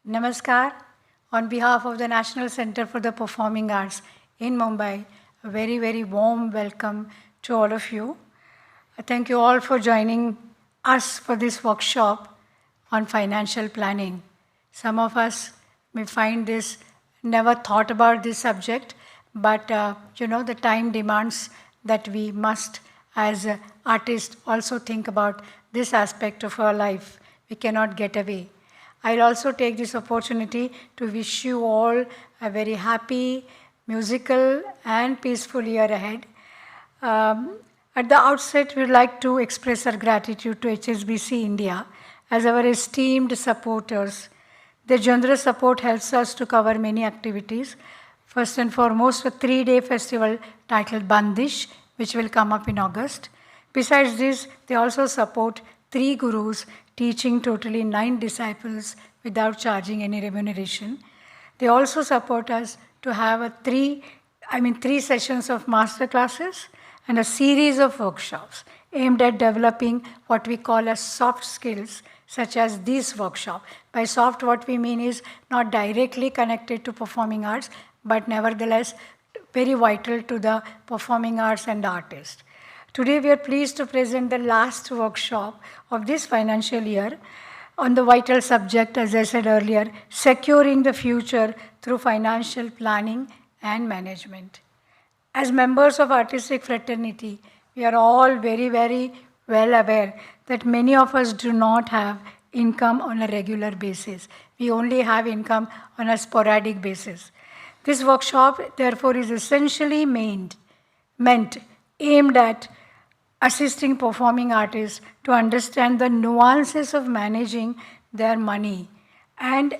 Namaskar. On behalf of the National Center for the Performing Arts in Mumbai, a very, very warm welcome to all of you. Thank you all for joining us for this workshop on financial planning. Some of us may find this, never thought about this subject, but the time demands that we must, as artists, also think about this aspect of our life. We cannot get away. I'll also take this opportunity to wish you all a very happy, musical, and peaceful year ahead. At the outset, we'd like to express our gratitude to HSBC India as our esteemed supporters. Their generous support helps us to cover many activities. First and foremost, a 3-day festival titled Bandish, which will come up in August. Besides this, they also support 3 gurus teaching totally 9 disciples without charging any remuneration. They also support us to have 3 sessions of master classes and a series of workshops aimed at developing what we call as soft skills, such as this workshop. By soft, what we mean is not directly connected to performing arts, but nevertheless very vital to the performing arts and the artist. Today we are pleased to present the last workshop of this financial year on the vital subject, as I said earlier, securing the future through financial planning and management. As members of artistic fraternity, we are all very, very well aware that many of us do not have income on a regular basis. We only have income on a sporadic basis. This workshop, therefore, is essentially aimed at assisting performing artists to understand the nuances of managing their money and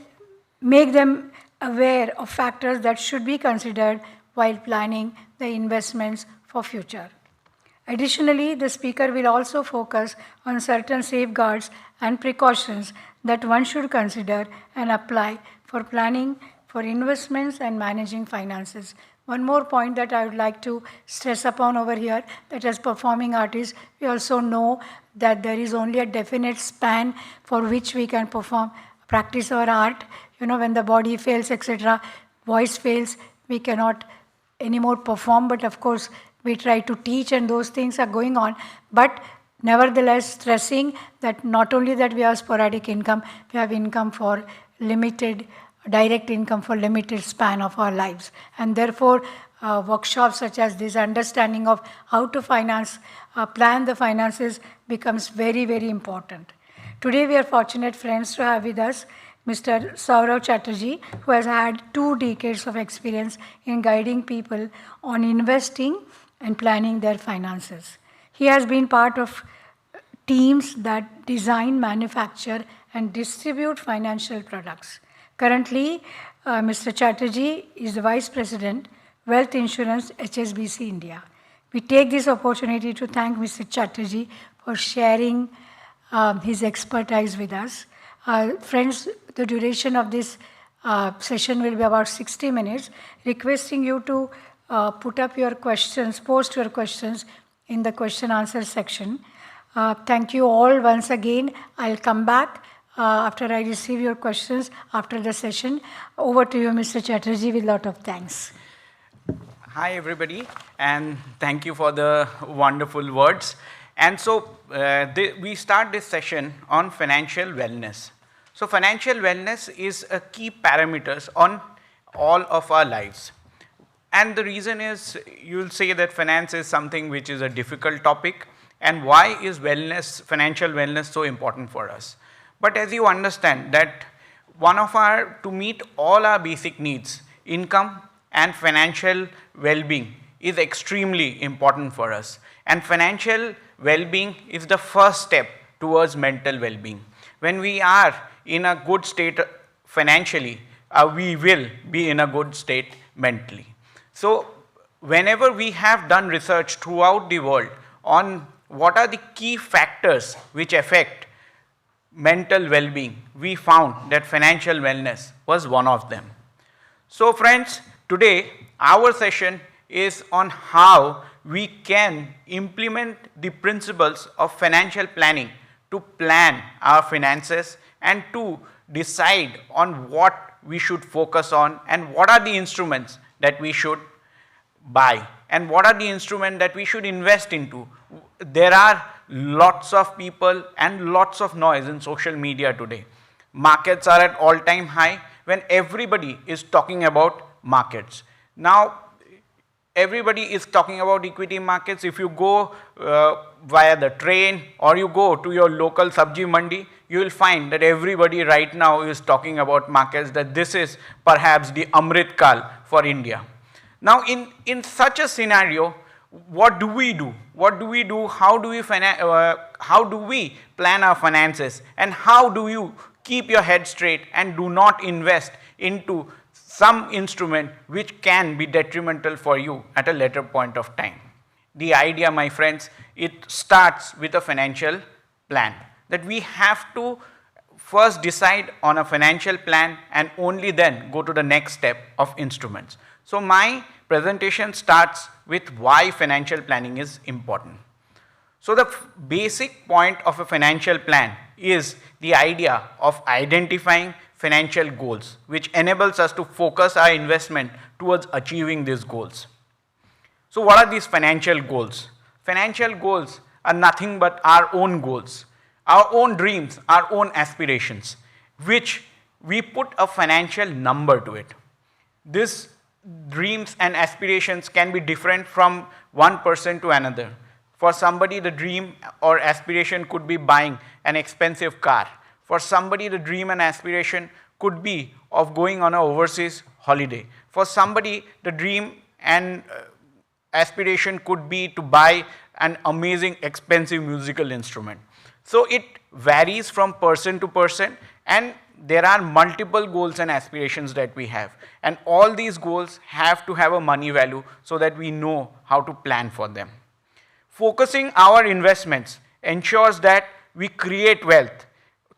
make them aware of factors that should be considered while planning the investments for future. Additionally, the speaker will also focus on certain safeguards and precautions that one should consider and apply for planning for investments and managing finances. One more point that I would like to stress upon over here, that as performing artists, we also know that there is only a definite span for which we can practice our art. When the body fails, etc., voice fails, we cannot anymore perform, but of course, we try to teach and those things are going on. But nevertheless, stressing that not only that we have sporadic income, we have income for limited direct income for limited span of our lives. And therefore, workshops such as this, understanding of how to plan the finances becomes very, very important. Today, we are fortunate friends to have with us Mr. Sourav Chatterjee, who has had 2 decades of experience in guiding people on investing and planning their finances. He has been part of teams that design, manufacture, and distribute financial products. Currently, Mr. Chatterjee is the Vice President, Wealth Insurance, HSBC India. We take this opportunity to thank Mr. Chatterjee for sharing his expertise with us. Friends, the duration of this session will be about 60 minutes, requesting you to post your questions in the question-answer section. Thank you all once again. I'll come back after I receive your questions after the session. Over to you, Mr. Chatterjee, with a lot of thanks. Hi, everybody, and thank you for the wonderful words. And so we start this session on financial wellness. So financial wellness is a key parameter on all of our lives. And the reason is, you'll say that finance is something which is a difficult topic, and why is financial wellness so important for us? But as you understand that to meet all our basic needs, income and financial well-being is extremely important for us. And financial well-being is the first step towards mental well-being. When we are in a good state financially, we will be in a good state mentally. So whenever we have done research throughout the world on what are the key factors which affect mental well-being, we found that financial wellness was one of them. So friends, today our session is on how we can implement the principles of financial planning to plan our finances and to decide on what we should focus on and what are the instruments that we should buy and what are the instruments that we should invest into. There are lots of people and lots of noise in social media today. Markets are at all-time high when everybody is talking about markets. Now, everybody is talking about equity markets. If you go via the train or you go to your local sabji mandi, you will find that everybody right now is talking about markets, that this is perhaps the Amrit Kal for India. Now, in such a scenario, what do we do? What do we do? How do we plan our finances? And how do you keep your head straight and do not invest into some instrument which can be detrimental for you at a later point of time? The idea, my friends, it starts with a financial plan. That we have to first decide on a financial plan and only then go to the next step of instruments. So my presentation starts with why financial planning is important. So the basic point of a financial plan is the idea of identifying financial goals, which enables us to focus our investment towards achieving these goals. So what are these financial goals? Financial goals are nothing but our own goals, our own dreams, our own aspirations, which we put a financial number to it. This dreams and aspirations can be different from one person to another. For somebody, the dream or aspiration could be buying an expensive car. For somebody, the dream and aspiration could be of going on an overseas holiday. For somebody, the dream and aspiration could be to buy an amazing expensive musical instrument. So it varies from person to person, and there are multiple goals and aspirations that we have, and all these goals have to have a money value so that we know how to plan for them. Focusing our investments ensures that we create wealth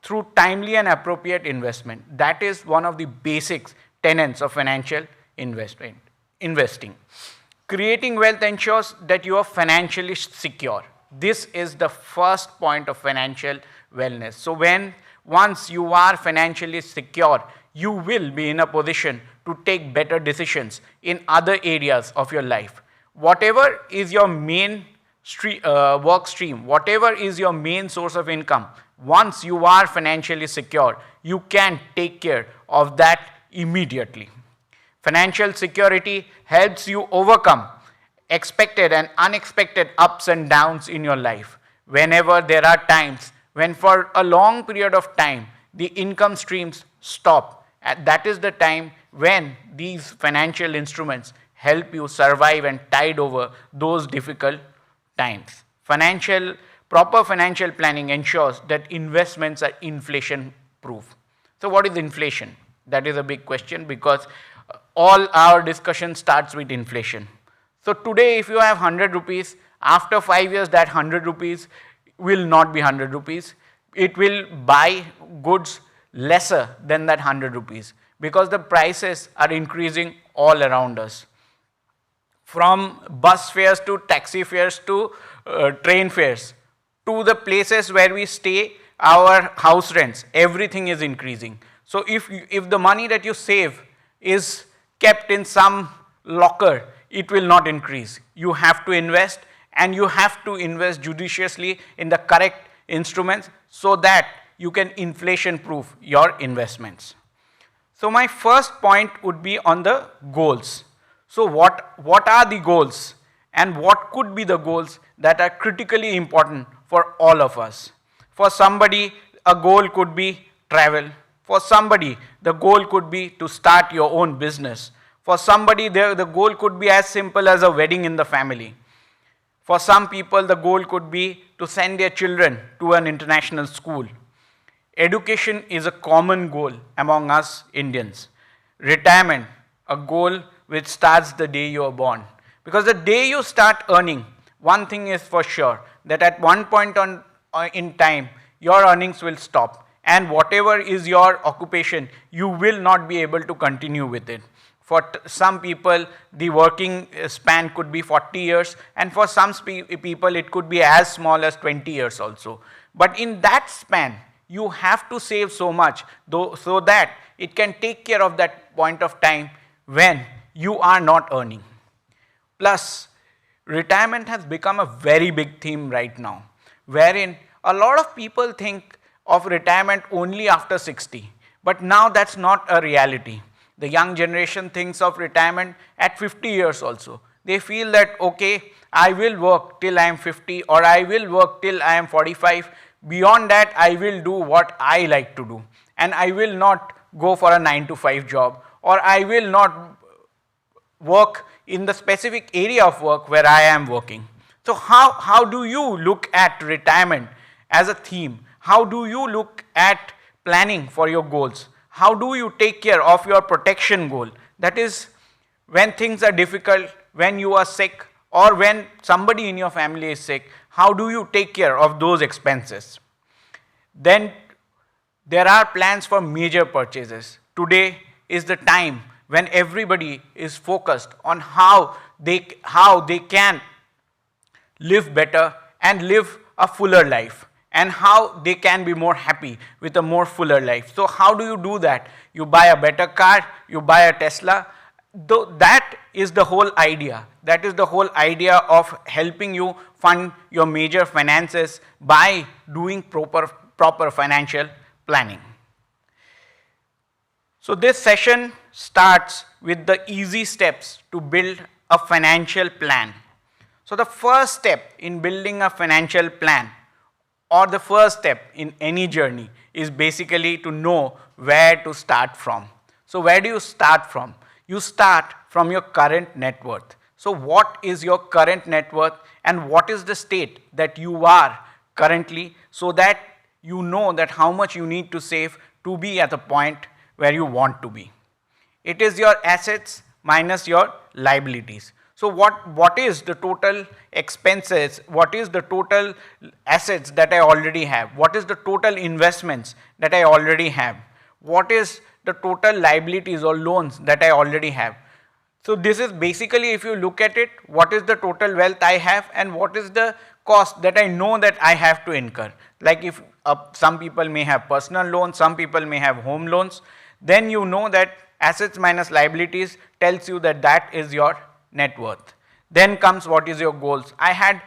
through timely and appropriate investment. That is one of the basic tenets of financial investing. Creating wealth ensures that you are financially secure. This is the first point of financial wellness. So once you are financially secure, you will be in a position to take better decisions in other areas of your life. Whatever is your main work stream, whatever is your main source of income, once you are financially secure, you can take care of that immediately. Financial security helps you overcome expected and unexpected ups and downs in your life. Whenever there are times when for a long period of time the income streams stop, that is the time when these financial instruments help you survive and tide over those difficult times. Proper financial planning ensures that investments are inflation proof. So what is inflation? That is a big question, because all our discussion starts with inflation. So today if you have 100 rupees, after 5 years that 100 rupees will not be 100 rupees. It will buy goods lesser than that 100 rupees, because the prices are increasing all around us. From bus fares to taxi fares to train fares to the places where we stay, our house rents, everything is increasing. So if the money that you save is kept in some locker, it will not increase. You have to invest, and you have to invest judiciously in the correct instruments so that you can inflation proof your investments. So my first point would be on the goals. So what are the goals, and what could be the goals that are critically important for all of us? For somebody, a goal could be travel. For somebody, the goal could be to start your own business. For somebody, the goal could be as simple as a wedding in the family. For some people, the goal could be to send their children to an international school. Education is a common goal among us Indians. Retirement, a goal which starts the day you are born. Because the day you start earning, one thing is for sure, that at one point in time, your earnings will stop. And whatever is your occupation, you will not be able to continue with it. For some people, the working span could be 40 years, and for some people, it could be as small as 20 years also. But in that span, you have to save so much so that it can take care of that point of time when you are not earning. Plus, retirement has become a very big theme right now, wherein a lot of people think of retirement only after 60. But now that's not a reality. The young generation thinks of retirement at 50 years also. They feel that, okay, I will work till I am 50 or I will work till I am 45. Beyond that, I will do what I like to do. And I will not go for a 9 to 5 job, or I will not work in the specific area of work where I am working. So how do you look at retirement as a theme? How do you look at planning for your goals? How do you take care of your protection goal? That is, when things are difficult, when you are sick, or when somebody in your family is sick, how do you take care of those expenses? Then there are plans for major purchases. Today is the time when everybody is focused on how they can live better and live a fuller life, and how they can be more happy with a more fuller life. So how do you do that? You buy a better car, you buy a Tesla. That is the whole idea. That is the whole idea of helping you fund your major finances by doing proper financial planning. So this session starts with the easy steps to build a financial plan. So the first step in building a financial plan, or the first step in any journey, is basically to know where to start from. So where do you start from? You start from your current net worth. So what is your current net worth and what is the state that you are currently, so that you know that how much you need to save to be at the point where you want to be. It is your assets minus your liabilities. So what is the total expenses, what is the total assets that I already have, what is the total investments that I already have, what is the total liabilities or loans that I already have. So this is basically, if you look at it, what is the total wealth I have and what is the cost that I know that I have to incur. Like if some people may have personal loans, some people may have home loans, then you know that assets minus liabilities tells you that that is your net worth. Then comes what is your goals. I had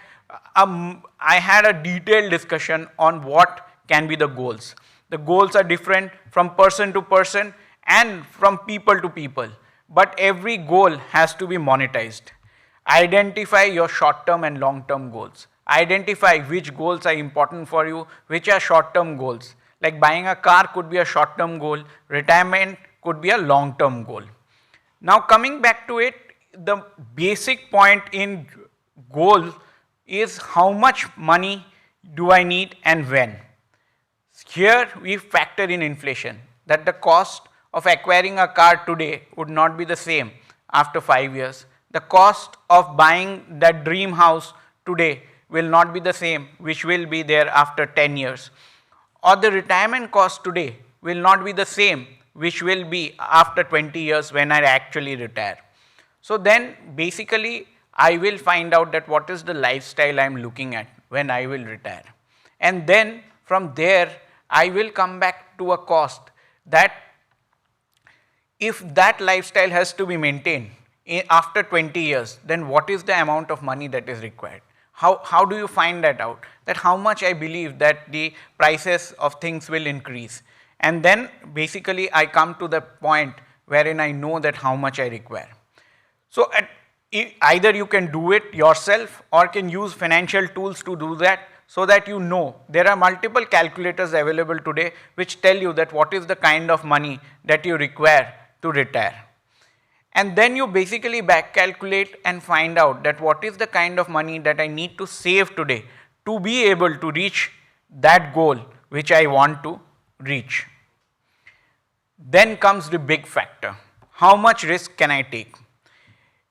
a detailed discussion on what can be the goals. The goals are different from person to person and from people to people, but every goal has to be monetized. Identify your short-term and long-term goals. Identify which goals are important for you, which are short-term goals. Like buying a car could be a short-term goal, retirement could be a long-term goal. Now coming back to it, the basic point in goal is how much money do I need and when. Here we factor in inflation, that the cost of acquiring a car today would not be the same after 5 years. The cost of buying that dream house today will not be the same which will be there after 10 years. Or the retirement cost today will not be the same which will be after 20 years when I actually retire. So then basically I will find out that what is the lifestyle I am looking at when I will retire. And then from there I will come back to a cost that if that lifestyle has to be maintained after 20 years, then what is the amount of money that is required? How do you find that out? That how much I believe that the prices of things will increase. And then basically I come to the point wherein I know that how much I require. So either you can do it yourself or can use financial tools to do that, so that you know. There are multiple calculators available today which tell you that what is the kind of money that you require to retire. And then you basically back calculate and find out that what is the kind of money that I need to save today to be able to reach that goal which I want to reach. Then comes the big factor. How much risk can I take?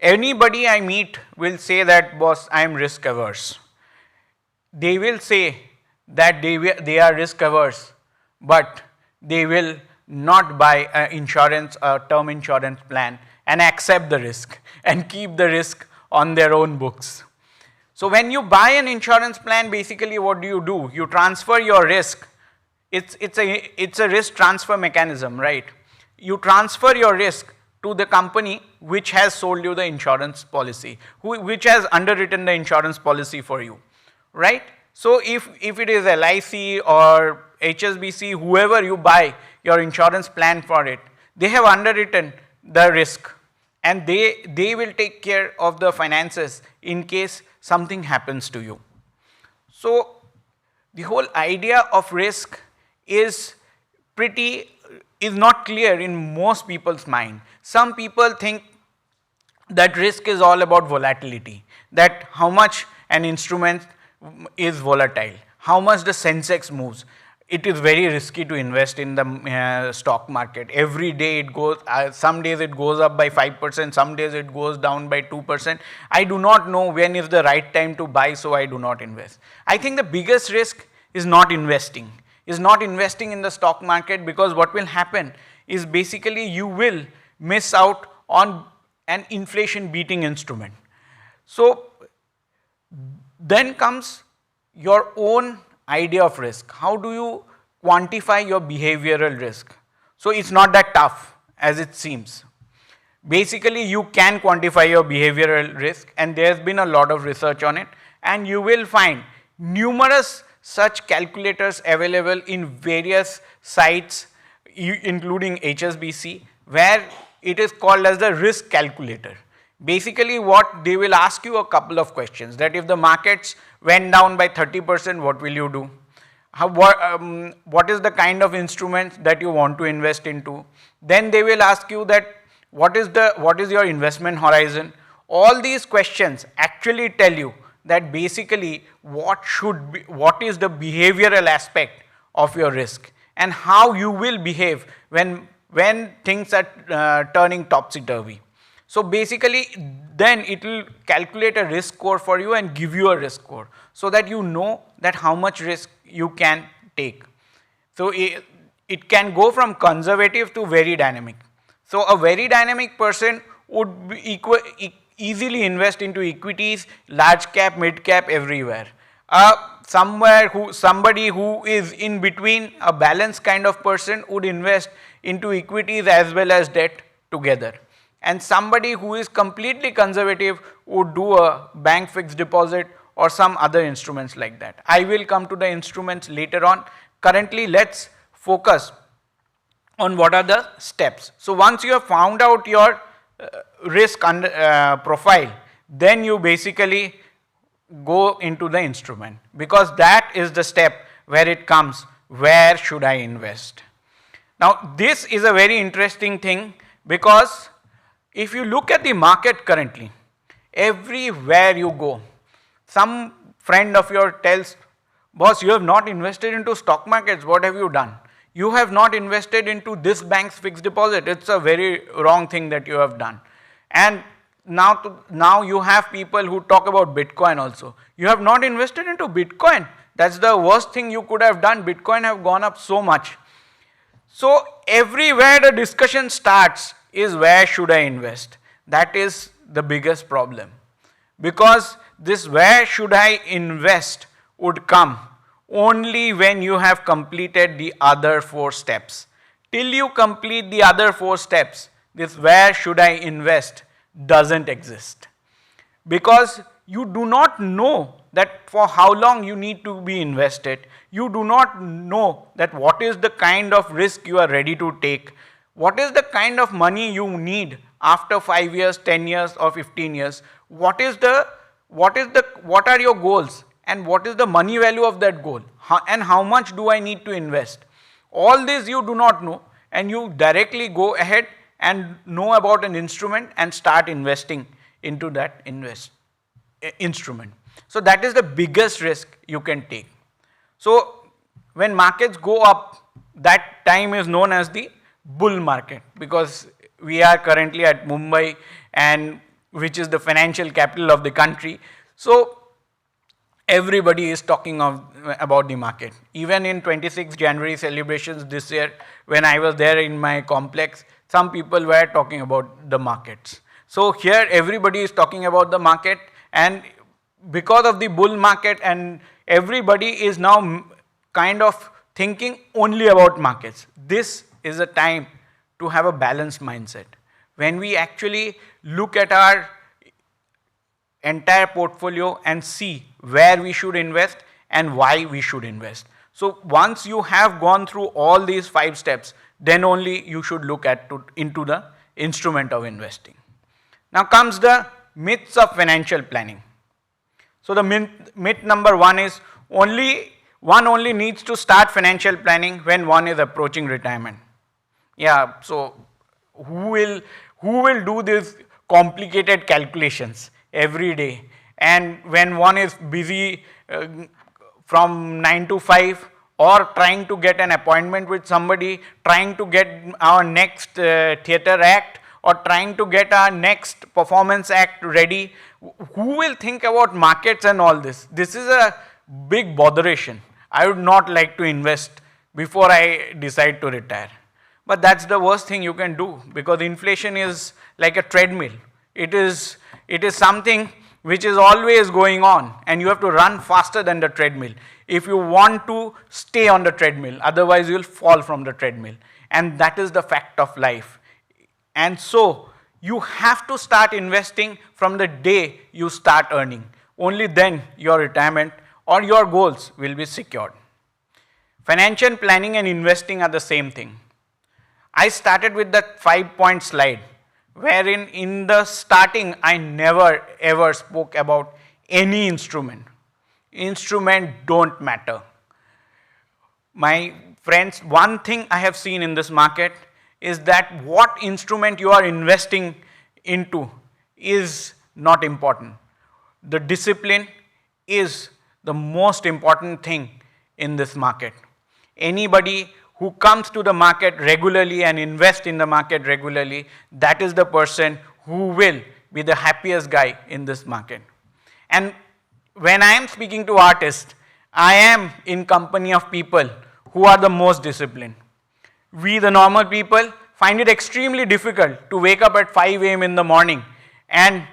Anybody I meet will say that, boss, I am risk averse. They will say that they are risk averse, but they will not buy an insurance, a term insurance plan, and accept the risk and keep the risk on their own books. So when you buy an insurance plan, basically what do? You transfer your risk it's a risk transfer mechanism, right? You transfer your risk to the company which has sold you the insurance policy, which has underwritten the insurance policy for you, right? So if it is LIC or HSBC, whoever you buy your insurance plan for it, they have underwritten the risk and they will take care of the finances in case something happens to you. So the whole idea of risk is not clear in most people's mind. Some people think that risk is all about volatility, that how much an instrument is volatile, how much the Sensex moves. It is very risky to invest in the stock market. Every day it goes, some days it goes up by 5%, some days it goes down by 2%. I do not know when is the right time to buy, so I do not invest. I think the biggest risk is not investing in the stock market, because what will happen is basically you will miss out on an inflation beating instrument. So then comes your own idea of risk. How do you quantify your behavioral risk? So it's not that tough as it seems. Basically, you can quantify your behavioral risk, and there's been a lot of research on it, and you will find numerous such calculators available in various sites, including HSBC, where it is called as the risk calculator. Basically, what they will ask you a couple of questions, that if the markets went down by 30%, what will you do? What is the kind of instruments that you want to invest into? Then they will ask you that what is your investment horizon? All these questions actually tell you that basically what is the behavioral aspect of your risk and how you will behave when things are turning topsy-turvy. So basically then it will calculate a risk score for you and give you a risk score, so that you know that how much risk you can take. So it can go from conservative to very dynamic. So a very dynamic person would be easily invest into equities, large cap, mid cap, everywhere. Somebody who is in between, a balanced kind of person, would invest into equities as well as debt together. And somebody who is completely conservative would do a bank fixed deposit or some other instruments like that. I will come to the instruments later on. Currently, let's focus on what are the steps. So once you have found out your risk profile, then you basically go into the instrument, because that is the step where it comes, where should I invest? Now this is a very interesting thing, because if you look at the market currently, everywhere you go, some friend of yours tells, boss, you have not invested into stock markets, what have you done? You have not invested into this bank's fixed deposit, it's a very wrong thing that you have done. And now you have people who talk about Bitcoin also. You have not invested into Bitcoin, that's the worst thing you could have done, Bitcoin have gone up so much. So everywhere the discussion starts is where should I invest? That is the biggest problem, because this where should I invest would come only when you have completed the other 4 steps. Till you complete the other 4 steps, this where should I invest doesn't exist, because you do not know that for how long you need to be invested. You do not know that what is the kind of risk you are ready to take, what is the kind of money you need after 5 years, 10 years or 15 years, what are your goals and what is the money value of that goal, and how much do I need to invest. All this you do not know, and you directly go ahead and know about an instrument and start investing into that instrument. So that is the biggest risk you can take. So when markets go up, that time is known as the bull market, because we are currently at Mumbai, and which is the financial capital of the country. So everybody is talking about the market. Even in 26 January celebrations this year, when I was there in my complex, some people were talking about the markets. So here everybody is talking about the market, and because of the bull market, and everybody is now kind of thinking only about markets. This is a time to have a balanced mindset. When we actually look at our entire portfolio and see where we should invest and why we should invest. So once you have gone through all these 5 steps, then only you should look into the instrument of investing. Now comes the myths of financial planning. So the myth number 1 is one only needs to start financial planning when one is approaching retirement. Yeah, so who will do these complicated calculations every day? And when one is busy from 9 to 5 or trying to get an appointment with somebody, trying to get our next theater act or trying to get our next performance act ready, who will think about markets and all this? This is a big botheration. I would not like to invest before I decide to retire. But that's the worst thing you can do, because inflation is like a treadmill. It is something which is always going on, and you have to run faster than the treadmill if you want to stay on the treadmill. Otherwise you will fall from the treadmill, and that is the fact of life. And so you have to start investing from the day you start earning. Only then your retirement or your goals will be secured. Financial planning and investing are the same thing. I started with that 5-point slide, wherein in the starting I never ever spoke about any instrument. Instrument don't matter. My friends, one thing I have seen in this market is that what instrument you are investing into is not important. The discipline is the most important thing in this market. Anybody who comes to the market regularly and invests in the market regularly, that is the person who will be the happiest guy in this market. And when I am speaking to artists, I am in company of people who are the most disciplined. We, the normal people, find it extremely difficult to wake up at 5 a.m. in the morning and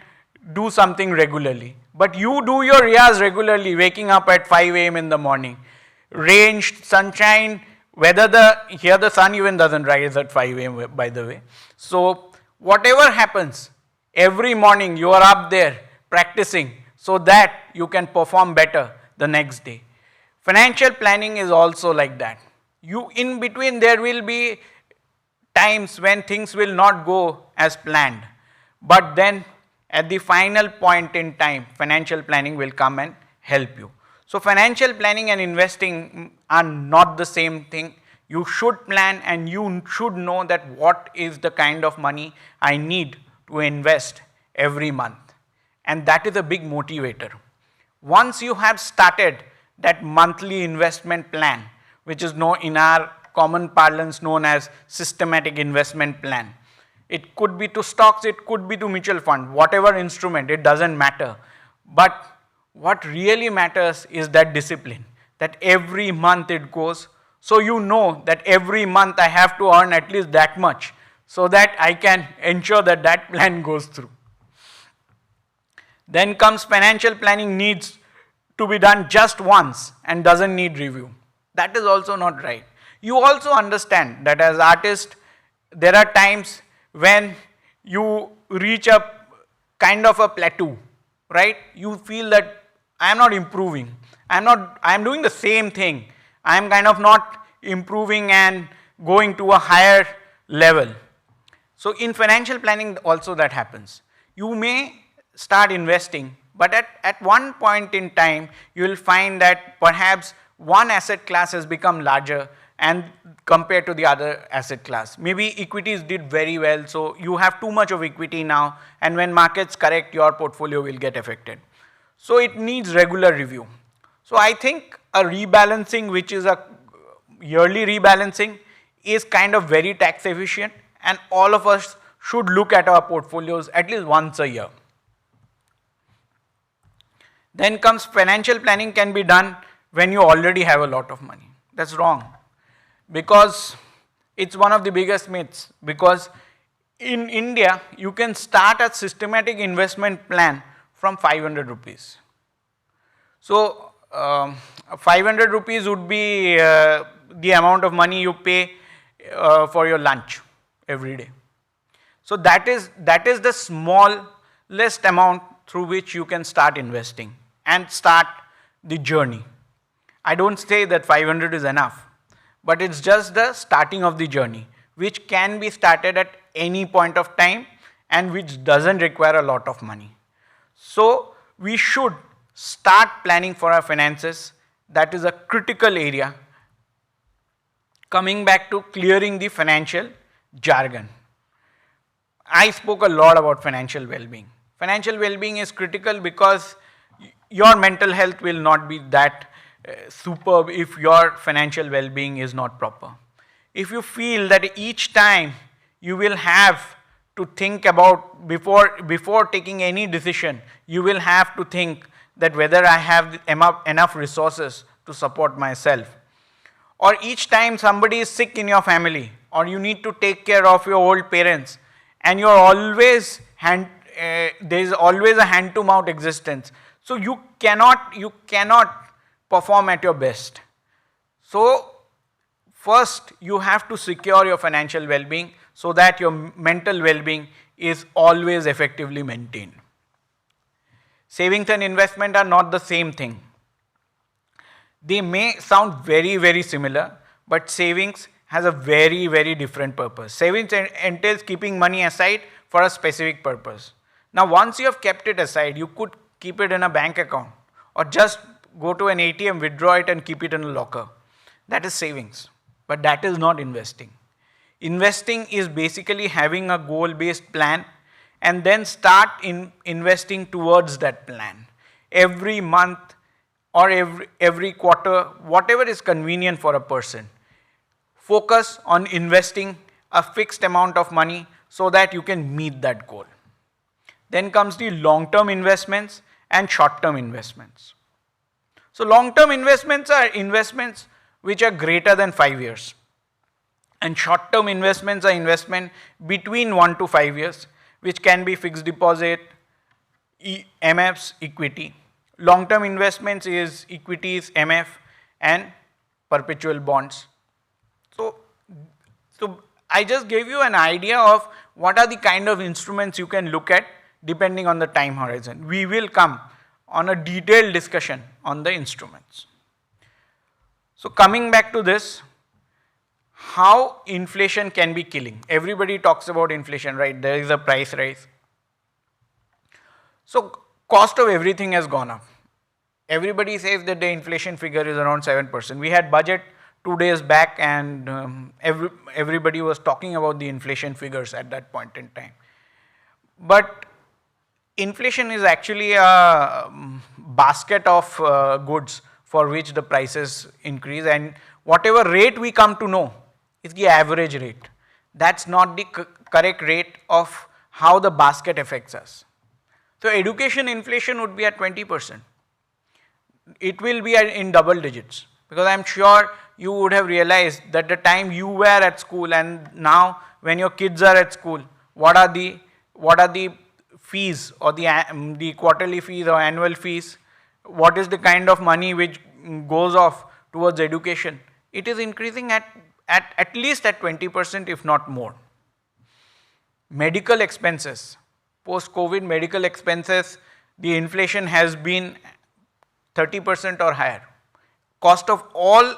do something regularly. But you do your riyaz regularly, waking up at 5 a.m. in the morning. Rain, sunshine, here the sun even doesn't rise at 5 a.m. by the way. So whatever happens, every morning you are up there practicing so that you can perform better the next day. Financial planning is also like that. In between there will be times when things will not go as planned. But then at the final point in time, financial planning will come and help you. So financial planning and investing are not the same thing. You should plan and you should know that what is the kind of money I need to invest every month. And that is a big motivator. Once you have started that monthly investment plan, which is in our common parlance known as systematic investment plan. It could be to stocks, it could be to mutual fund, whatever instrument, it doesn't matter. But what really matters is that discipline, that every month it goes. So you know that every month I have to earn at least that much so that I can ensure that that plan goes through. Then comes financial planning needs to be done just once and doesn't need review. That is also not right. You also understand that as artists, there are times when you reach a kind of a plateau, right? You feel that I am not improving. I am doing the same thing. I am kind of not improving and going to a higher level. So in financial planning also that happens. You may start investing, but at one point in time, you will find that perhaps one asset class has become larger and compared to the other asset class. Maybe equities did very well, so you have too much of equity now, and when markets correct, your portfolio will get affected. So it needs regular review. So I think a rebalancing, which is a yearly rebalancing, is kind of very tax efficient, and all of us should look at our portfolios at least once a year. Then comes financial planning can be done when you already have a lot of money. That's wrong, because it's one of the biggest myths. Because in India, you can start a systematic investment plan from 500 rupees. So 500 rupees would be the amount of money you pay for your lunch every day. So that is the smallest amount through which you can start investing and start the journey. I don't say that 500 is enough, but it's just the starting of the journey, which can be started at any point of time and which doesn't require a lot of money. So we should start planning for our finances. That is a critical area. Coming back to clearing the financial jargon. I spoke a lot about financial well-being. Financial well-being is critical because your mental health will not be that superb if your financial well-being is not proper. If you feel that each time you will have to think about, before taking any decision, you will have to think that whether I have enough resources to support myself. Or each time somebody is sick in your family, or you need to take care of your old parents, and you're always there is always a hand-to-mouth existence. So you cannot perform at your best. So first you have to secure your financial well-being so that your mental well-being is always effectively maintained. Savings and investment are not the same thing. They may sound very, very similar, but savings has a very, very different purpose. Savings entails keeping money aside for a specific purpose. Now, once you have kept it aside, you could keep it in a bank account or just go to an ATM, withdraw it and keep it in a locker. That is savings, but that is not investing. Investing is basically having a goal-based plan and then start investing towards that plan. Every month or every quarter, whatever is convenient for a person. Focus on investing a fixed amount of money so that you can meet that goal. Then comes the long-term investments and short-term investments. So long-term investments are investments which are greater than 5 years. And short-term investments are investment between 1 to 5 years, which can be fixed deposit, MFs, equity. Long-term investments is equities, MF, and perpetual bonds. So I just gave you an idea of what are the kind of instruments you can look at depending on the time horizon. We will come on a detailed discussion on the instruments. So coming back to this, how inflation can be killing. Everybody talks about inflation, right? There is a price rise. So cost of everything has gone up. Everybody says that the inflation figure is around 7%. We had budget 2 days back and everybody was talking about the inflation figures at that point in time. But inflation is actually a basket of goods for which the prices increase, and whatever rate we come to know is the average rate. That's not the correct rate of how the basket affects us. So education inflation would be at 20%. It will be in double digits, because I'm sure you would have realized that the time you were at school and now when your kids are at school, what are the fees or the quarterly fees or annual fees? What is the kind of money which goes off towards education? It is increasing at least at 20%, if not more. Medical expenses, post-COVID medical expenses, the inflation has been 30% or higher. Cost of all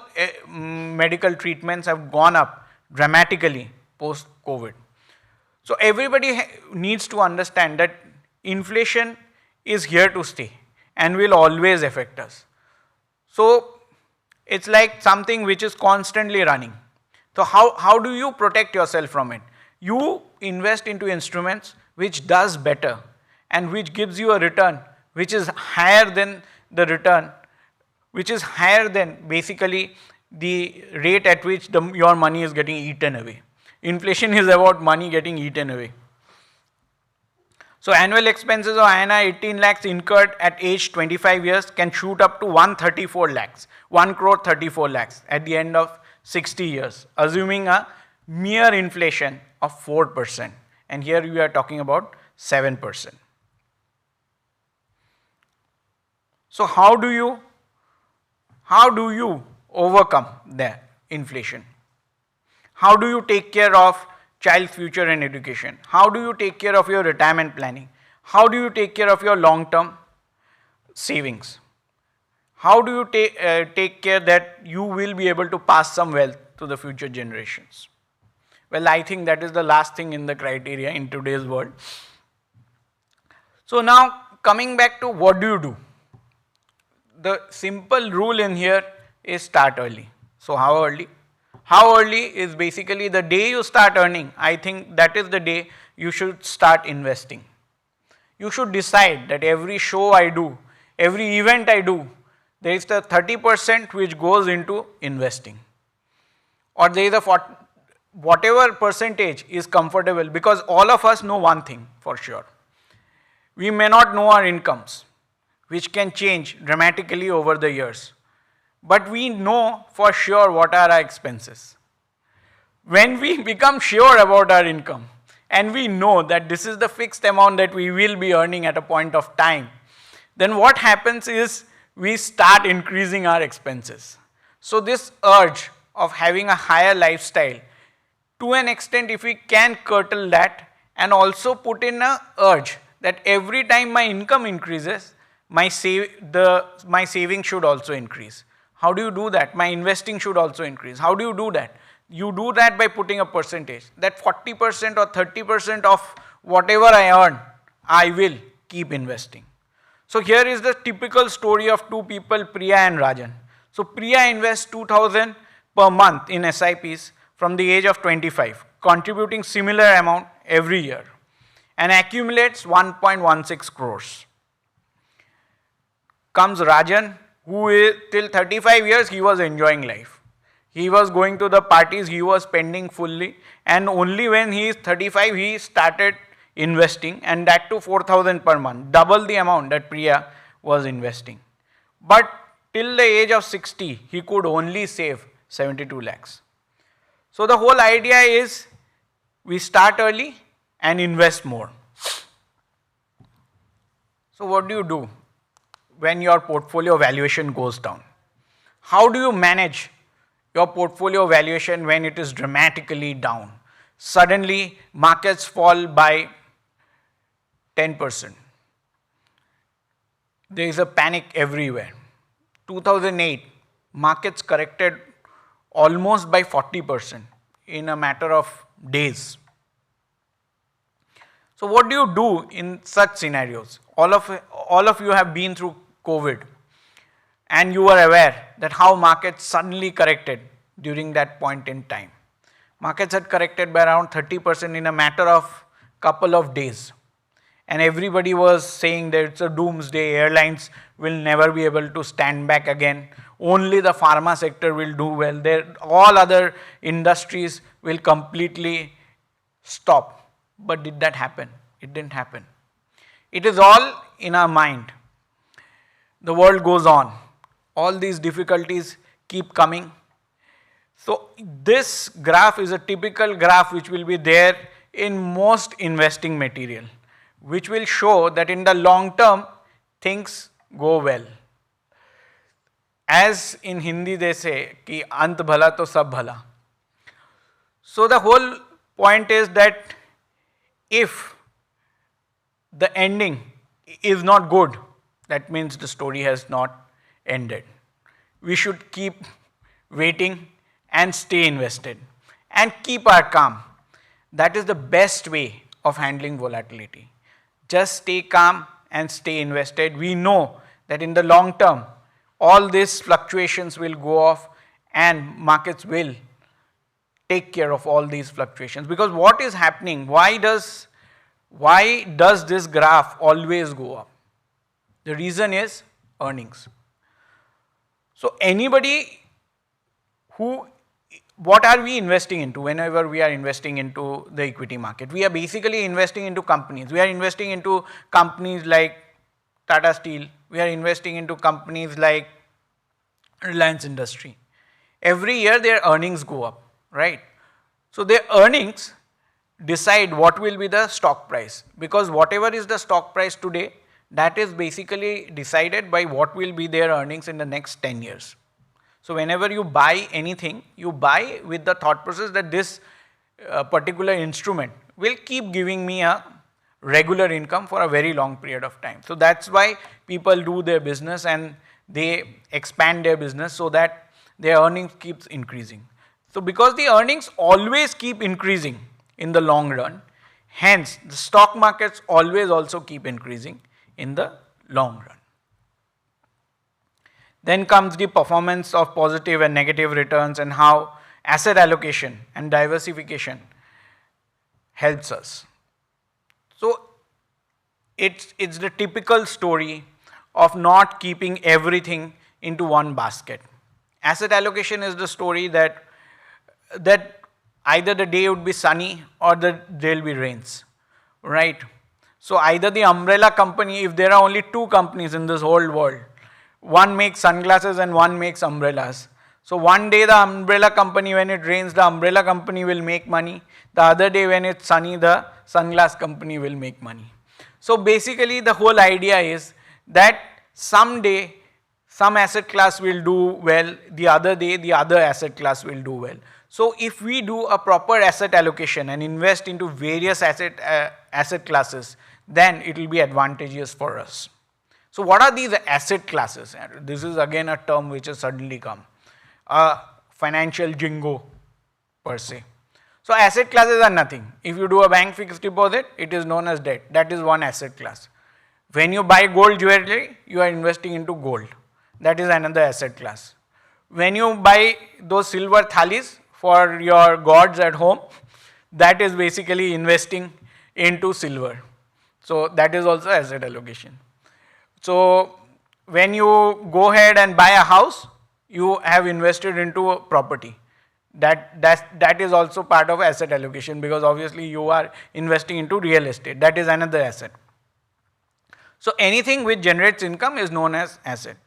medical treatments have gone up dramatically post-COVID. So everybody needs to understand that inflation is here to stay and will always affect us. So it's like something which is constantly running. So how do you protect yourself from it? You invest into instruments which does better and which gives you a return which is higher than the return, which is higher than basically the rate at which your money is getting eaten away. Inflation is about money getting eaten away. So annual expenses of INR 18 lakhs incurred at age 25 years can shoot up to 134 lakhs, 1 crore 34 lakhs at the end of 60 years, assuming a mere inflation of 4%. And here we are talking about 7%. So how do you overcome that inflation? How do you take care of child's future and education? How do you take care of your retirement planning? How do you take care of your long-term savings? How do you take care that you will be able to pass some wealth to the future generations? Well, I think that is the last thing in the criteria in today's world. So now coming back to what do you do? The simple rule in here is start early. So how early? How early is basically the day you start earning. I think that is the day you should start investing. You should decide that every show I do, every event I do, there is the 30% which goes into investing, or there is a whatever percentage is comfortable, because all of us know one thing for sure. We may not know our incomes, which can change dramatically over the years, but we know for sure what are our expenses. When we become sure about our income and we know that this is the fixed amount that we will be earning at a point of time, then what happens is we start increasing our expenses. So this urge of having a higher lifestyle, to an extent, if we can curtail that and also put in an urge that every time my income increases, my saving should also increase. How do you do that? My investing should also increase. How do you do that? You do that by putting a percentage, that 40% or 30% of whatever I earn, I will keep investing. So here is the typical story of two people, Priya and Rajan. So Priya invests 2,000 per month in SIPs from the age of 25, contributing similar amount every year, and accumulates 1.16 crores. Comes Rajan, who is till 35 years he was enjoying life. He was going to the parties, he was spending fully, and only when he is 35 he started investing, and that to 4,000 per month, double the amount that Priya was investing. But till the age of 60 he could only save 72 lakhs. So the whole idea is we start early and invest more. So what do you do when your portfolio valuation goes down? How do you manage your portfolio valuation when it is dramatically down? Suddenly markets fall by 10%. There is a panic everywhere. 2008, markets corrected almost by 40% in a matter of days. So what do you do in such scenarios? All of you have been through COVID, and you are aware that how markets suddenly corrected during that point in time. Markets had corrected by around 30% in a matter of couple of days. And everybody was saying that it's a doomsday, airlines will never be able to stand back again, only the pharma sector will do well, all other industries will completely stop. But did that happen? It didn't happen. It is all in our mind. The world goes on. All these difficulties keep coming. So this graph is a typical graph which will be there in most investing material, which will show that in the long term things go well. As in Hindi they say कि अंत भला तो सब भला. So the whole point is that if the ending is not good, that means the story has not ended. We should keep waiting and stay invested and keep our calm. That is the best way of handling volatility. Just stay calm and stay invested. We know that in the long term, all these fluctuations will go off and markets will take care of all these fluctuations. Because what is happening? Why does this graph always go up? The reason is earnings. So anybody what are we investing into whenever we are investing into the equity market? We are basically investing into companies. We are investing into companies like Tata Steel. We are investing into companies like Reliance Industry. Every year their earnings go up, right? So their earnings decide what will be the stock price, because whatever is the stock price today, that is basically decided by what will be their earnings in the next 10 years. So whenever you buy anything, you buy with the thought process that this particular instrument will keep giving me a regular income for a very long period of time. So that's why people do their business and they expand their business so that their earnings keeps increasing. So because the earnings always keep increasing in the long run, hence the stock markets always also keep increasing in the long run. Then comes the performance of positive and negative returns and how asset allocation and diversification helps us. So it's the typical story of not keeping everything into one basket. Asset allocation is the story that either the day would be sunny or there will be rains, right? So either the umbrella company, if there are only two companies in this whole world, one makes sunglasses and one makes umbrellas. So one day the umbrella company, when it rains, the umbrella company will make money. The other day when it's sunny, the sunglass company will make money. So basically the whole idea is that someday some asset class will do well, the other day the other asset class will do well. So if we do a proper asset allocation and invest into various asset classes, then it will be advantageous for us. So what are these asset classes? This is again a term which has suddenly come. Financial jingo per se. So asset classes are nothing. If you do a bank fixed deposit, it is known as debt. That is one asset class. When you buy gold jewelry, you are investing into gold. That is another asset class. When you buy those silver thalis for your gods at home, that is basically investing into silver. So that is also asset allocation. So when you go ahead and buy a house, you have invested into a property. That is also part of asset allocation because obviously you are investing into real estate. That is another asset. So anything which generates income is known as asset.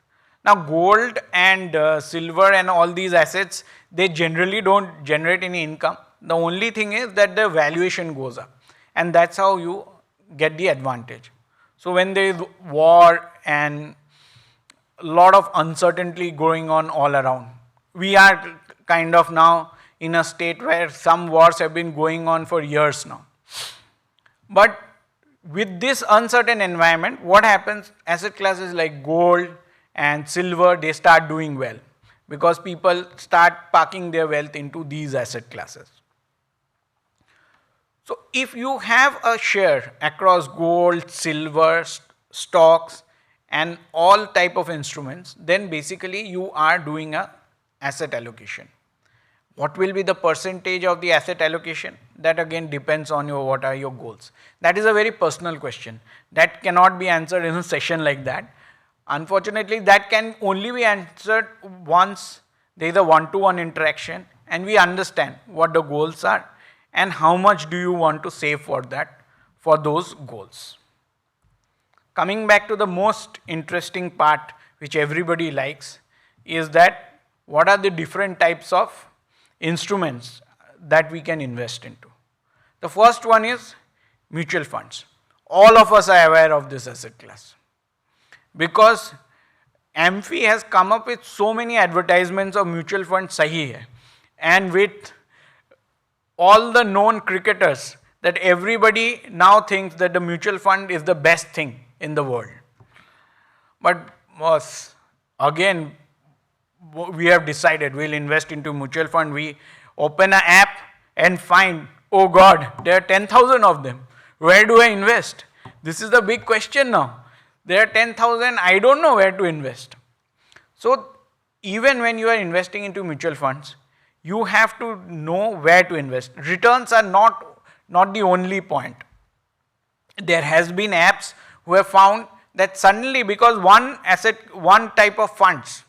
Now gold and silver and all these assets, they generally don't generate any income. The only thing is that the valuation goes up and that's how you get the advantage. So when there is war and a lot of uncertainty going on all around, we are kind of now in a state where some wars have been going on for years now. But with this uncertain environment, what happens? Asset classes like gold and silver, they start doing well because people start parking their wealth into these asset classes. So if you have a share across gold, silver, stocks and all type of instruments, then basically you are doing a asset allocation. What will be the percentage of the asset allocation? That again depends on what are your goals. That is a very personal question. That cannot be answered in a session like that. Unfortunately, that can only be answered once there is a one-to-one interaction and we understand what the goals are and how much do you want to save for that, for those goals. Coming back to the most interesting part which everybody likes is that what are the different types of instruments that we can invest into. The first one is mutual funds. All of us are aware of this asset class because AMFI has come up with so many advertisements of mutual funds sahi hai, and with all the known cricketers that everybody now thinks that the mutual fund is the best thing in the world. But again, we have decided we'll invest into mutual fund. We open an app and find, oh God, there are 10,000 of them. Where do I invest? This is the big question now. There are 10,000, I don't know where to invest. So even when you are investing into mutual funds, you have to know where to invest. Returns are not the only point. There has been apps who have found that suddenly because one type of funds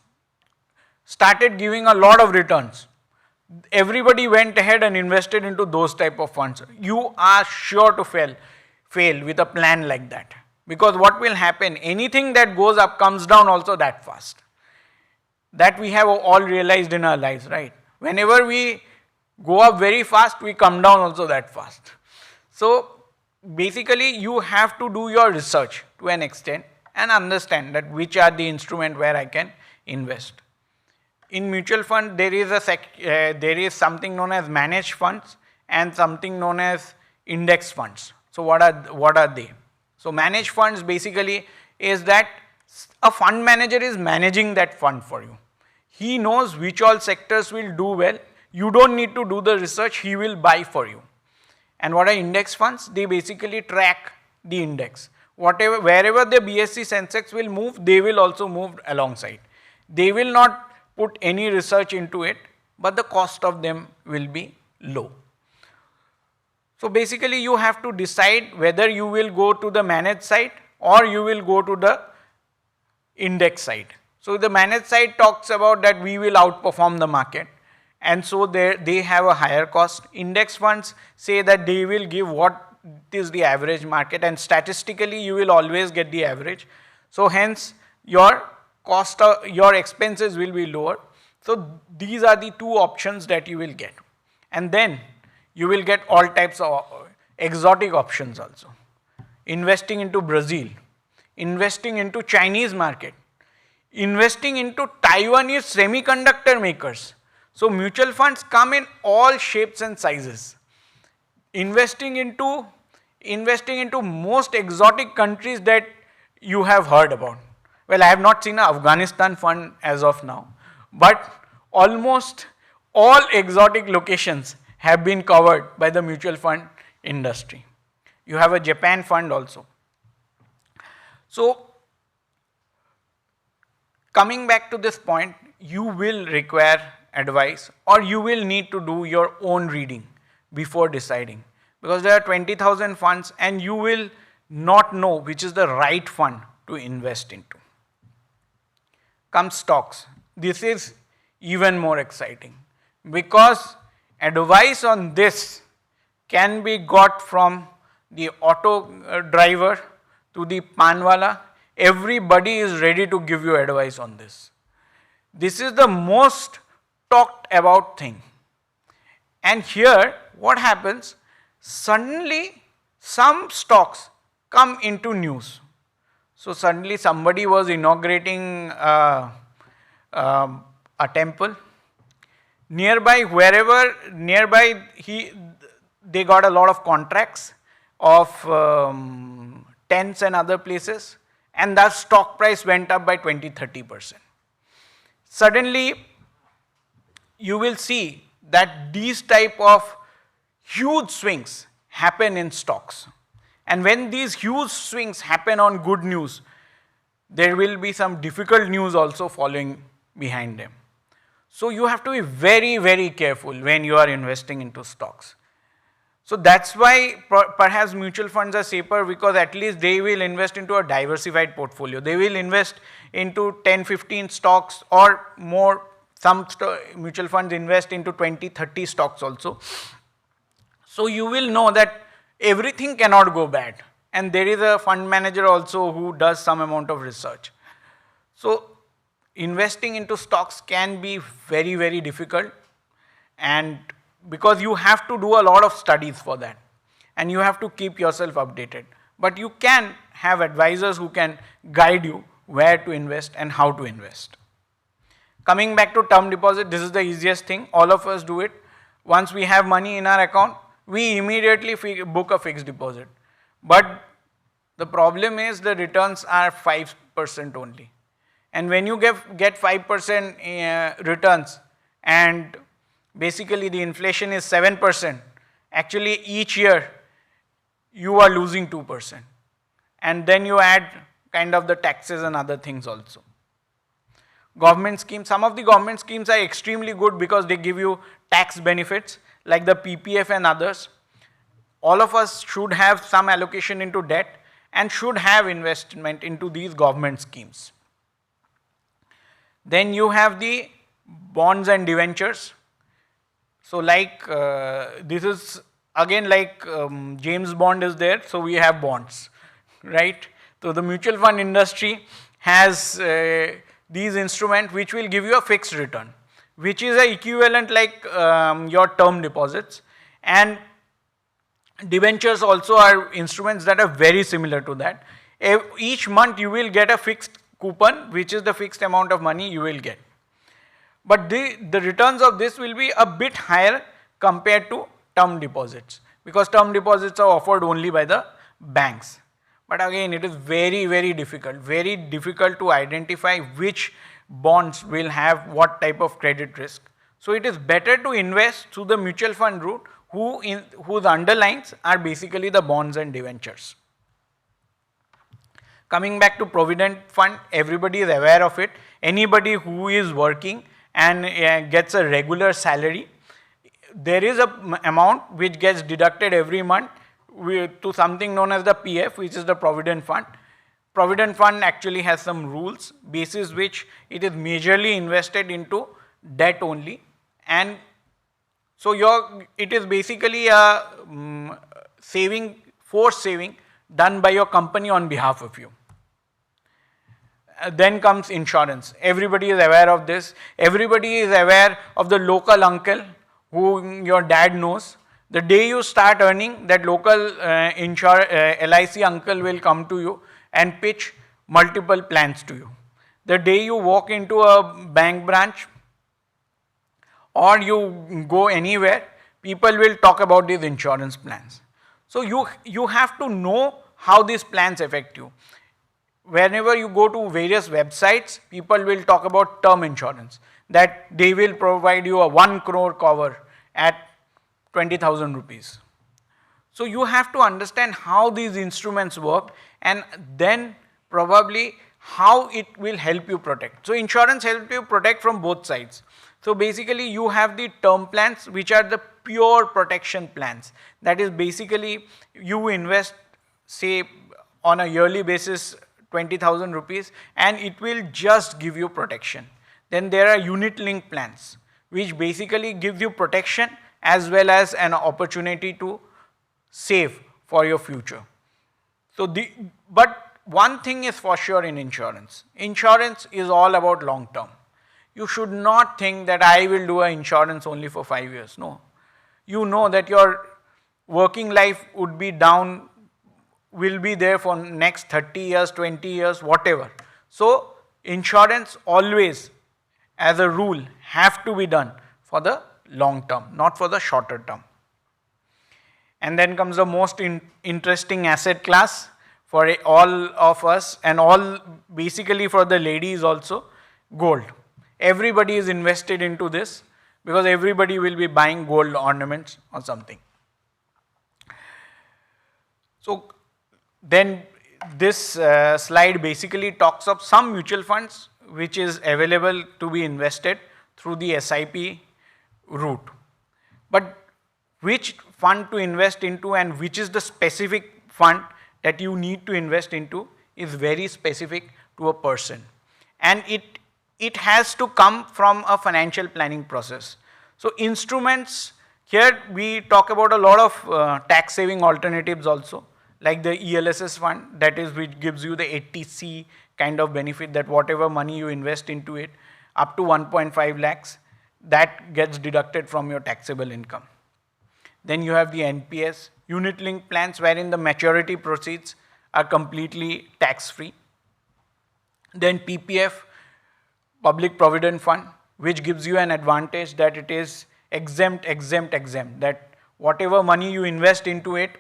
started giving a lot of returns, everybody went ahead and invested into those type of funds. You are sure to fail with a plan like that. Because what will happen, anything that goes up comes down also that fast. That we have all realized in our lives, right? Whenever we go up very fast, we come down also that fast. So basically you have to do your research to an extent and understand that which are the instrument where I can invest. in mutual fund there is there is something known as managed funds and something known as index funds. So what are they? So managed funds basically is that a fund manager is managing that fund for you. He knows which all sectors will do well. You don't need to do the research, he will buy for you. And what are index funds? They basically track the index. Wherever the BSE Sensex will move, they will also move alongside. They will not put any research into it, but the cost of them will be low. So basically you have to decide whether you will go to the managed side or you will go to the index side. So the managed side talks about that we will outperform the market, and so they have a higher cost. Index funds say that they will give what is the average market, and statistically you will always get the average. So hence your cost, your expenses will be lower. So these are the two options that you will get, and then you will get all types of exotic options also. Investing into Brazil, investing into Chinese market, investing into Taiwanese semiconductor makers. So mutual funds come in all shapes and sizes. Investing into most exotic countries that you have heard about. Well, I have not seen an Afghanistan fund as of now, but almost all exotic locations have been covered by the mutual fund industry. You have a Japan fund also. So coming back to this point, you will require advice or you will need to do your own reading before deciding, because there are 20,000 funds and you will not know which is the right fund to invest into. Come stocks. This is even more exciting because advice on this can be got from the auto driver to the panwala. Everybody is ready to give you advice on this. This is the most talked about thing. And here what happens? Suddenly some stocks come into news. So suddenly somebody was inaugurating a temple. Nearby, they got a lot of contracts of tents and other places, and that stock price went up by 20-30%. Suddenly you will see that these type of huge swings happen in stocks, and when these huge swings happen on good news, there will be some difficult news also following behind them. So you have to be very, very careful when you are investing into stocks. So that's why perhaps mutual funds are safer, because at least they will invest into a diversified portfolio. They will invest into 10-15 stocks or more. Some mutual funds invest into 20-30 stocks also. So you will know that everything cannot go bad, and there is a fund manager also who does some amount of research. So investing into stocks can be very, very difficult, and because you have to do a lot of studies for that and you have to keep yourself updated. But you can have advisors who can guide you where to invest and how to invest. Coming back to term deposit, this is the easiest thing. All of us do it. Once we have money in our account, we immediately book a fixed deposit. But the problem is the returns are 5% only. And when you get 5% returns and basically the inflation is 7%, actually each year you are losing 2%. And then you add kind of the taxes and other things also. Government schemes, some of the government schemes are extremely good because they give you tax benefits like the PPF and others. All of us should have some allocation into debt and should have investment into these government schemes. Then you have the bonds and debentures. So like this is again like James Bond is there, so we have bonds, right? So the mutual fund industry has these instruments which will give you a fixed return, which is a equivalent like your term deposits, and debentures also are instruments that are very similar to that. Each month you will get a fixed coupon, which is the fixed amount of money you will get. but the returns of this will be a bit higher compared to term deposits, because term deposits are offered only by the banks. But again, it is very difficult to identify which bonds will have what type of credit risk. So it is better to invest through the mutual fund route, whose underlines are basically the bonds and debentures. Coming back to provident fund, everybody is aware of it. Anybody who is working and gets a regular salary, there is a amount which gets deducted every month to something known as the PF, which is the provident fund. Provident fund actually has some rules basis which it is majorly invested into debt only, and so it is basically a forced saving done by your company on behalf of you. Then comes insurance. Everybody is aware of this. Everybody is aware of the local uncle who your dad knows. The day you start earning, that local LIC uncle will come to you and pitch multiple plans to you. The day you walk into a bank branch or you go anywhere, people will talk about these insurance plans. So you have to know how these plans affect you. Whenever you go to various websites, people will talk about term insurance, that they will provide you a 1 crore cover at 20,000 rupees. So you have to understand how these instruments work, and then probably how it will help you protect. So insurance helps you protect from both sides. So basically you have the term plans, which are the pure protection plans. That is basically you invest, say, on a yearly basis 20,000 rupees and it will just give you protection. Then there are unit linked plans, which basically gives you protection as well as an opportunity to save for your future. So but one thing is for sure in insurance. Insurance is all about long term. You should not think that I will do an insurance only for 5 years. No. You know that your working life would be down, will be there for next 30 years, 20 years, whatever. So insurance always, as a rule, have to be done for the long term, not for the shorter term. And then comes the most interesting asset class for all of us, and all basically for the ladies also, gold. Everybody is invested into this because everybody will be buying gold ornaments or something. So then this slide basically talks of some mutual funds which is available to be invested through the SIP route. But which fund to invest into and which is the specific fund that you need to invest into is very specific to a person. And it has to come from a financial planning process. So instruments, here we talk about a lot of tax saving alternatives also, like the ELSS fund, that is which gives you the 80C kind of benefit, that whatever money you invest into it, up to 1.5 lakhs, that gets deducted from your taxable income. Then you have the NPS, unit linked plans, wherein the maturity proceeds are completely tax free. Then PPF, Public Provident Fund, which gives you an advantage that it is exempt, that whatever money you invest into it,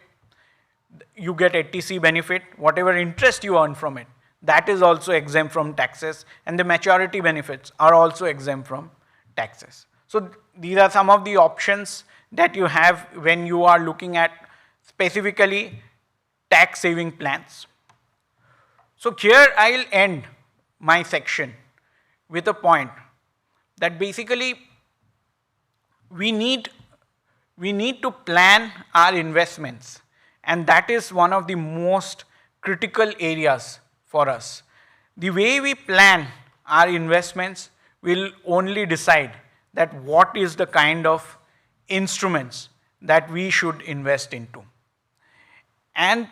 you get 80C benefit, whatever interest you earn from it, that is also exempt from taxes, and the maturity benefits are also exempt from taxes. So these are some of the options that you have when you are looking at specifically tax saving plans. So here I will end my section with a point that basically we need to plan our investments, and that is one of the most critical areas for us. The way we plan our investments will only decide that what is the kind of instruments that we should invest into. And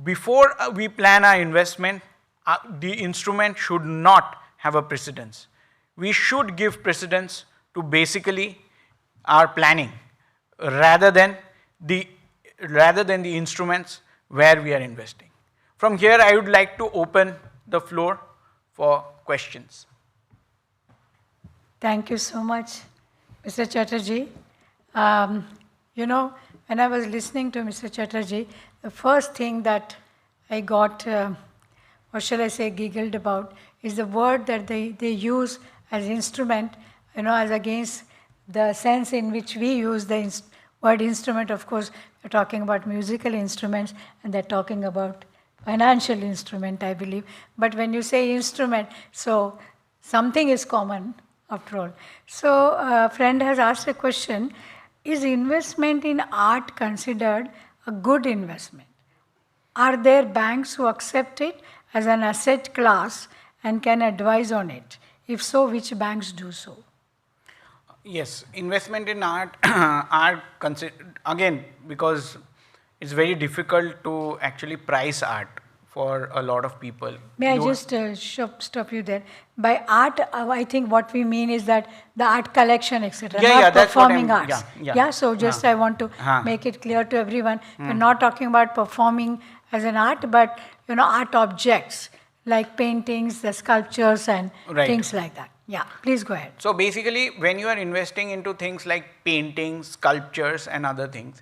before we plan our investment, the instrument should not have a precedence. We should give precedence to basically our planning rather than the instruments where we are investing. From here, I would like to open the floor for questions. Thank you so much, Mr. Chatterjee. When I was listening to Mr. Chatterjee, the first thing that I got, or shall I say, giggled about, is the word that they use as instrument, as against the sense in which we use the word instrument. Of course, they're talking about musical instruments, and they're talking about financial instrument, I believe. But when you say instrument, so something is common after all. So a friend has asked a question, is investment in art considered a good investment? Are there banks who accept it as an asset class and can advise on it? If so, which banks do so? Yes, investment in art are considered, again, because it's very difficult to actually price art for a lot of people. May I just stop you there? By art, I think what we mean is that the art collection, etc. Yeah, not yeah, that's what performing I'm- arts. yeah. So just I want to make it clear to everyone. We're not talking about performing as an art, but art objects like paintings, the sculptures, and Right. things like that. Yeah, please go ahead. So basically, when you are investing into things like paintings, sculptures, and other things,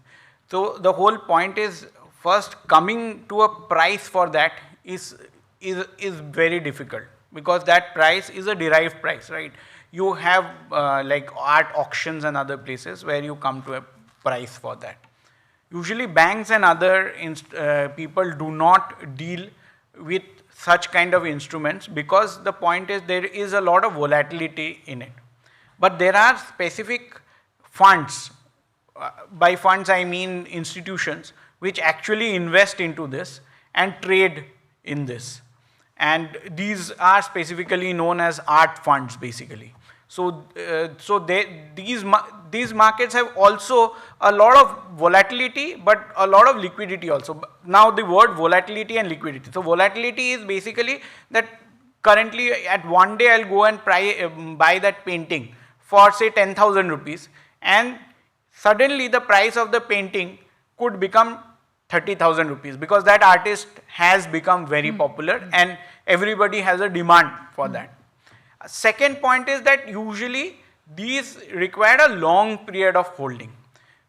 so the whole point is first coming to a price for that is very difficult, because that price is a derived price, right? You have like art auctions and other places where you come to a price for that. Usually, banks and other people do not deal with such kind of instruments, because the point is there is a lot of volatility in it. But there are specific funds, by funds I mean institutions, which actually invest into this and trade in this. And these are specifically known as art funds basically. So, these markets have also a lot of volatility, but a lot of liquidity also. Now the word volatility and liquidity. So volatility is basically that currently at one day I'll go and buy that painting for say 10,000 rupees, and suddenly the price of the painting could become 30,000 rupees, because that artist has become very popular and everybody has a demand for that. Second point is that usually these require a long period of holding,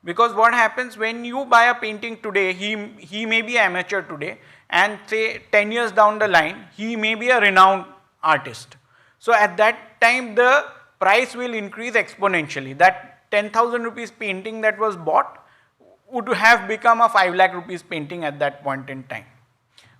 because what happens when you buy a painting today, he may be amateur today, and say 10 years down the line he may be a renowned artist. So at that time the price will increase exponentially. That 10,000 rupees painting that was bought would have become a 5 lakh rupees painting at that point in time,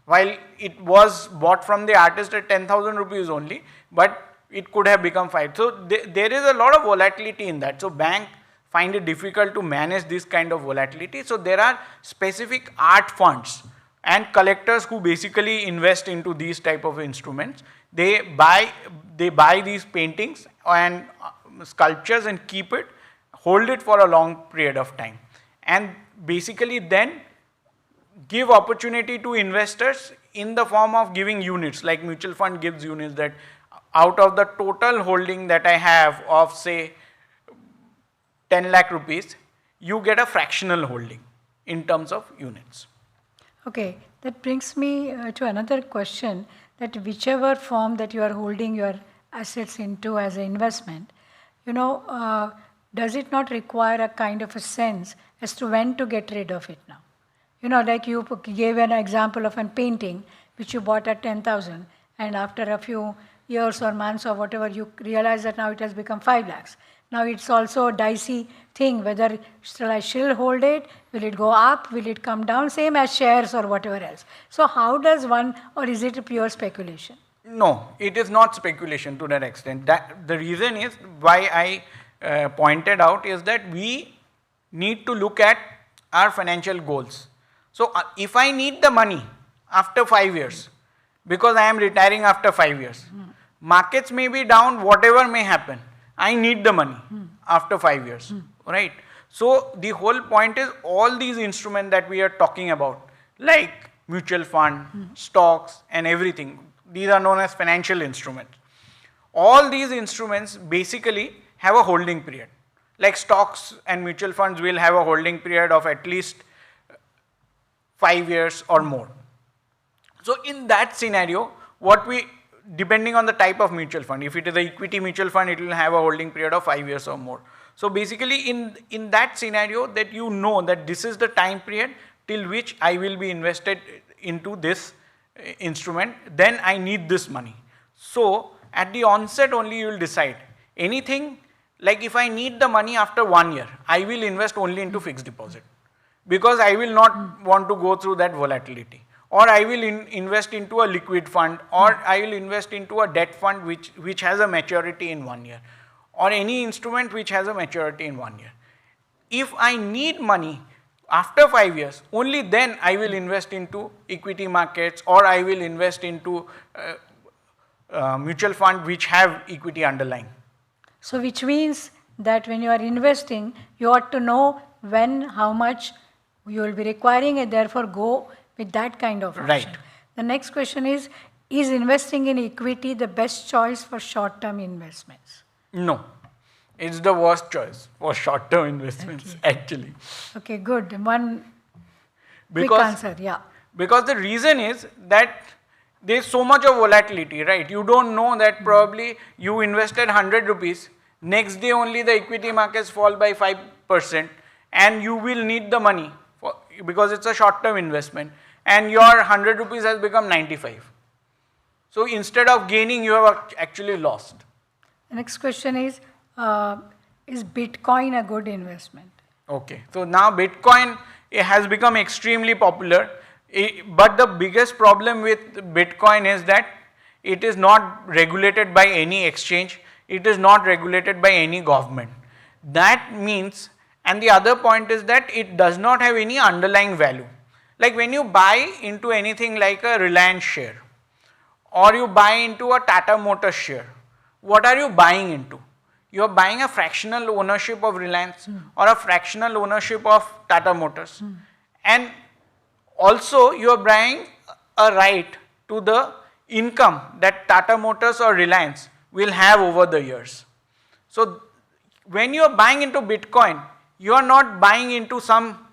while it was bought from the artist at 10,000 rupees only, but it could have become 5. So there is a lot of volatility in that. So bank find it difficult to manage this kind of volatility. So there are specific art funds and collectors who basically invest into these type of instruments. They buy these paintings and sculptures and keep it, hold it for a long period of time, and basically then give opportunity to investors in the form of giving units, like mutual fund gives units, that out of the total holding that I have of say 10 lakh rupees, you get a fractional holding in terms of units. Okay, that brings me to another question, that whichever form that you are holding your assets into as an investment, does it not require a kind of a sense as to when to get rid of it now? Like you gave an example of a painting which you bought at 10,000, and after a few years or months or whatever, you realize that now it has become 5 lakhs. Now it's also a dicey thing, whether I shall hold it, will it go up, will it come down, same as shares or whatever else. So how does one, or is it a pure speculation? No, it is not speculation to that extent. That the reason is why I pointed out is that we need to look at our financial goals. So if I need the money after 5 years, because I am retiring after 5 years, markets may be down, whatever may happen, I need the money after 5 years, right? So the whole point is all these instruments that we are talking about, like mutual fund, stocks and everything, these are known as financial instruments. All these instruments basically have a holding period. Like stocks and mutual funds will have a holding period of at least 5 years or more. So in that scenario, what we depending on the type of mutual fund. If it is an equity mutual fund, it will have a holding period of 5 years or more. So basically in that scenario, that you know that this is the time period till which I will be invested into this instrument, then I need this money. So at the onset only you will decide. Anything like if I need the money after 1 year, I will invest only into fixed deposit, because I will not want to go through that volatility. Or I will invest into a liquid fund, or I will invest into a debt fund which has a maturity in 1 year, or any instrument which has a maturity in 1 year. If I need money after 5 years, only then I will invest into equity markets, or I will invest into mutual fund which have equity underlying. So which means that when you are investing, you ought to know when, how much you will be requiring, and therefore go with that kind of option. Right. The next question is investing in equity the best choice for short-term investments? No, it's the worst choice for short-term investments actually. Okay, good. One quick Because, answer, yeah. because the reason is that there is so much of volatility, right? You don't know that probably you invested 100 rupees, next day only the equity markets fall by 5%, and you will need the money because it's a short-term investment, and your 100 rupees has become 95. So instead of gaining, you have actually lost. The next question is Bitcoin a good investment? Okay, so now Bitcoin has become extremely popular, but the biggest problem with Bitcoin is that it is not regulated by any exchange, it is not regulated by any government. That means, and the other point is that it does not have any underlying value. Like when you buy into anything like a Reliance share, or you buy into a Tata Motors share, what are you buying into? You are buying a fractional ownership of Reliance or a fractional ownership of Tata Motors. And also you are buying a right to the income that Tata Motors or Reliance will have over the years. So when you are buying into Bitcoin, you are not buying into some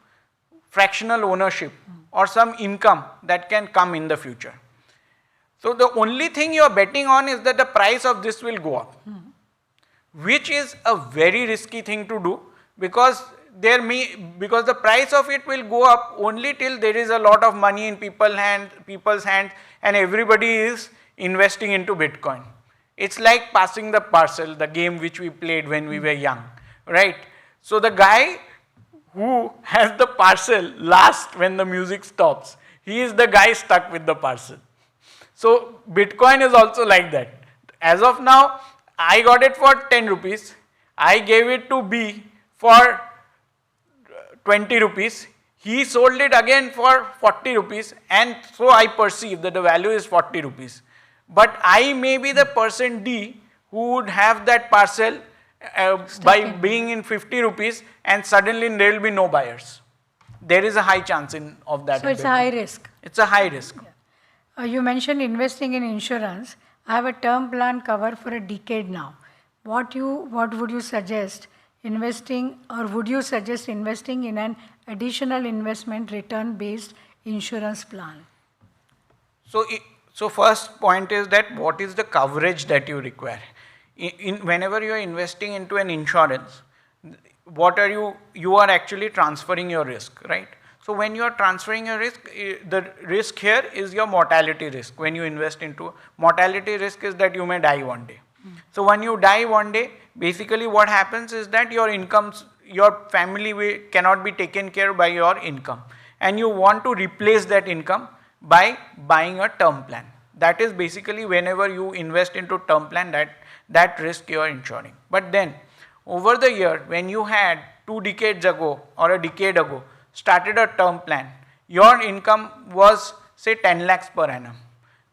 fractional ownership or some income that can come in the future. So the only thing you are betting on is that the price of this will go up, which is a very risky thing to do, because the price of it will go up only till there is a lot of money in people's hands and everybody is investing into Bitcoin. It's like passing the parcel, the game which we played when we were young, right? So the guy who has the parcel last when the music stops, he is the guy stuck with the parcel. So Bitcoin is also like that. As of now, I got it for 10 rupees. I gave it to B for 20 rupees. He sold it again for 40 rupees, and so I perceive that the value is 40 rupees. But I may be the person D who would have that parcel by being in 50 rupees, and suddenly there will be no buyers. There is a high chance of that. So it's a high risk. It's a high risk. Yeah. You mentioned investing in insurance. I have a term plan cover for a decade now. What would you suggest investing, or would you suggest investing in an additional investment return based insurance plan? So first point is that what is the coverage that you require? Whenever you are investing into an insurance, what are you are actually transferring your risk, right? So when you are transferring your risk, the risk here is your mortality risk. When you invest into mortality risk is that you may die one day. So when you die one day, basically what happens is that your incomes, your family cannot be taken care by your income, and you want to replace that income by buying a term plan. That is basically whenever you invest into term plan, that risk you are insuring. But then over the year, when you had 2 decades ago or a decade ago started a term plan, your income was say 10 lakhs per annum.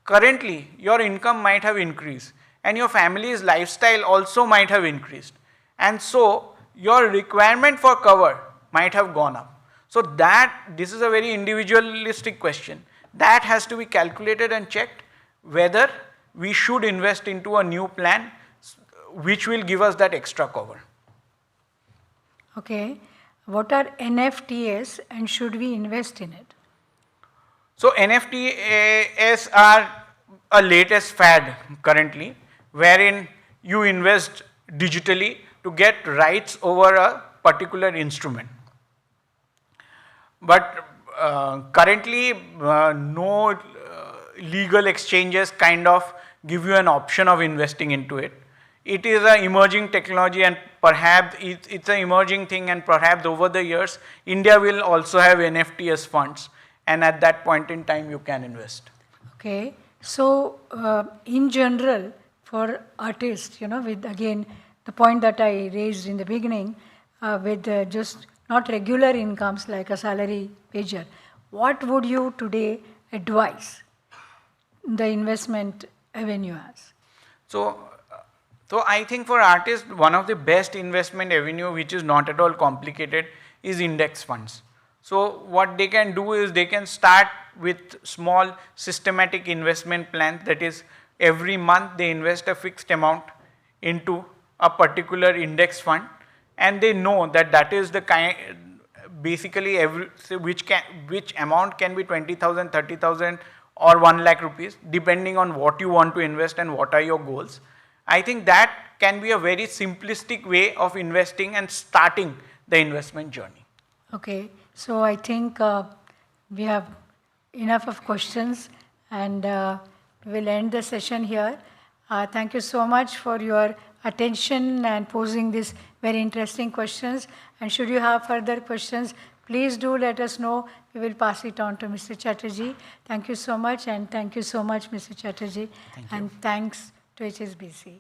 Currently your income might have increased, and your family's lifestyle also might have increased, and so your requirement for cover might have gone up. So this is a very individualistic question that has to be calculated and checked whether we should invest into a new plan which will give us that extra cover. Okay. What are NFTs, and should we invest in it? So NFTs are a latest fad currently, wherein you invest digitally to get rights over a particular instrument. But currently, no legal exchanges kind of give you an option of investing into it. It is an emerging technology, and perhaps it's an emerging thing, and perhaps over the years, India will also have NFT as funds, and at that point in time, you can invest. Okay. So, in general, for artists, with again the point that I raised in the beginning, with just not regular incomes like a salary pager, what would you today advise the investment avenue as? So I think for artists, one of the best investment avenue, which is not at all complicated, is index funds. So what they can do is they can start with small systematic investment plans. That is, every month they invest a fixed amount into a particular index fund, and they know that that is the kind, basically which amount can be 20,000, 30,000 or 1 lakh rupees, depending on what you want to invest and what are your goals. I think that can be a very simplistic way of investing and starting the investment journey. Okay, so I think we have enough of questions, and we'll end the session here. Thank you so much for your attention and posing these very interesting questions. And should you have further questions, please do let us know. We will pass it on to Mr. Chatterjee. Thank you so much, and thank you so much, Mr. Chatterjee. Thank you. And thanks to HSBC.